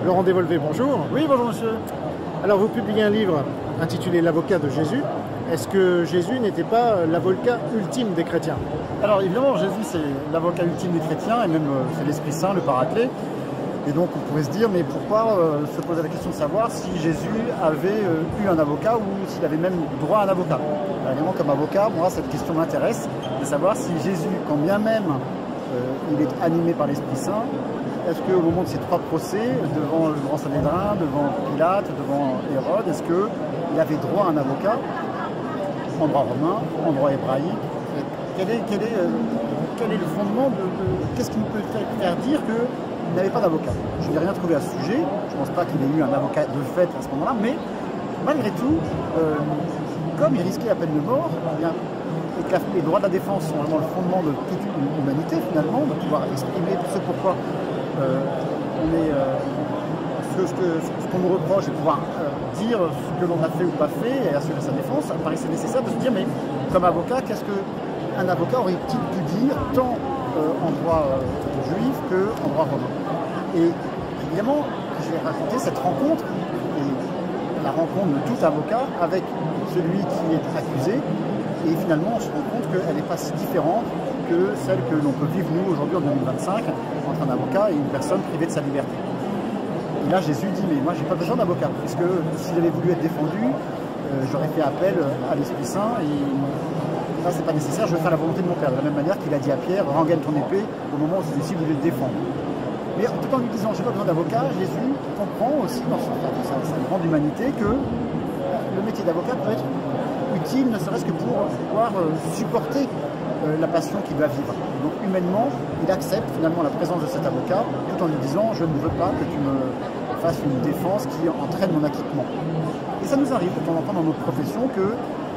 Laurent Dévolvé, bonjour. Oui, bonjour monsieur. Alors vous publiez un livre intitulé L'avocat de Jésus. Est-ce que Jésus n'était pas l'avocat ultime des chrétiens? Alors évidemment, Jésus c'est l'avocat ultime des chrétiens et même c'est l'Esprit Saint, le Paraclet. Et donc on pourrait se dire, mais pourquoi se poser la question de savoir si Jésus avait eu un avocat ou s'il avait même droit à un avocat? Alors, évidemment, comme avocat, moi cette question m'intéresse, de savoir si Jésus, quand bien même il est animé par l'Esprit Saint, est-ce qu'au moment de ses trois procès, devant le grand Sanhédrin, devant Pilate, devant Hérode, est-ce qu'il avait droit à un avocat en droit romain, en droit hébraïque? Quel est le fondement qu'est-ce qui nous peut faire dire qu'il n'avait pas d'avocat? Je n'ai rien trouvé à ce sujet, je ne pense pas qu'il ait eu un avocat de fait à ce moment-là, mais malgré tout, comme il risquait la peine de mort, eh bien, et que les droits de la défense sont vraiment le fondement de toute l'humanité finalement, de pouvoir exprimer ce pourquoi ce qu'on nous reproche et pouvoir dire ce que l'on a fait ou pas fait et assurer sa défense, ça me paraissait nécessaire de se dire, mais comme avocat, qu'est-ce qu'un avocat aurait-il pu dire tant en droit juif qu'en droit romain? Et évidemment, j'ai raconté cette rencontre, et la rencontre de tout avocat avec celui qui est accusé, et finalement on se rend compte qu'elle n'est pas si différente que celle que l'on peut vivre nous aujourd'hui en 2025 entre un avocat et une personne privée de sa liberté. Et là Jésus dit, mais moi j'ai pas besoin d'avocat, puisque s'il avait voulu être défendu, j'aurais fait appel à l'Esprit Saint, et là c'est pas nécessaire, je vais faire la volonté de mon Père, de la même manière qu'il a dit à Pierre, rengaine ton épée au moment où celui-ci voulait le défendre. Mais tout en lui disant j'ai pas besoin d'avocat, Jésus comprend aussi dans sa grande humanité que le métier d'avocat peut être utile, ne serait-ce que pour pouvoir supporter la passion qu'il va vivre. Donc humainement, il accepte finalement la présence de cet avocat, tout en lui disant je ne veux pas que tu me fasses une défense qui entraîne mon acquittement. Et ça nous arrive de temps en temps dans notre profession que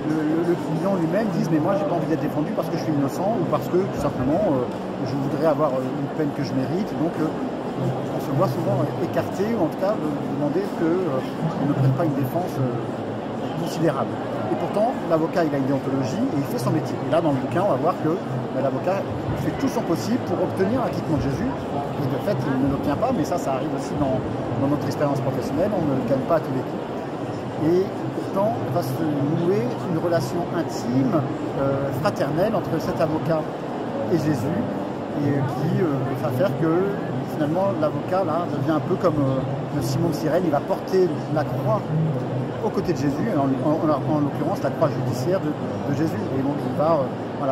le client lui-même dise mais moi j'ai pas envie d'être défendu parce que je suis innocent ou parce que tout simplement je voudrais avoir une peine que je mérite. Donc on se voit souvent écarté ou en tout cas demander qu'on ne prenne pas une défense considérable. Et pourtant, l'avocat, il a une déontologie et il fait son métier. Et là, dans le bouquin, on va voir que l'avocat fait tout son possible pour obtenir l'acquittement de Jésus. Et de fait, il ne l'obtient pas, mais ça arrive aussi dans notre expérience professionnelle. On ne le gagne pas à tous les coups. Et pourtant, va se nouer une relation intime, fraternelle entre cet avocat et Jésus, et qui va faire que finalement, l'avocat là devient un peu comme Simon de Cyrène. Il va porter la croix aux côtés de Jésus, en l'occurrence la croix judiciaire de Jésus. Et donc il va,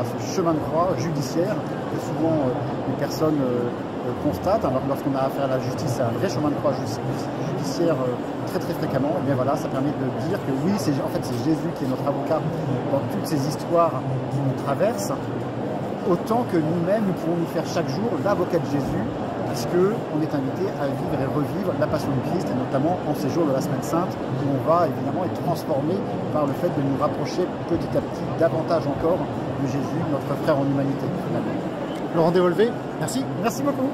ce chemin de croix judiciaire que souvent les personnes constatent, alors lorsqu'on a affaire à la justice, c'est un vrai chemin de croix judiciaire très très fréquemment, et bien voilà, ça permet de dire que oui, c'est Jésus qui est notre avocat dans toutes ces histoires qui nous traversent, autant que nous-mêmes, nous pouvons nous faire chaque jour l'avocat de Jésus, puisqu'on est invité à vivre et revivre la passion du Christ, et notamment en ces jours de la Semaine Sainte, où on va évidemment être transformé par le fait de nous rapprocher petit à petit davantage encore de Jésus, notre frère en humanité. Laurent Dévolvé, merci. Merci beaucoup.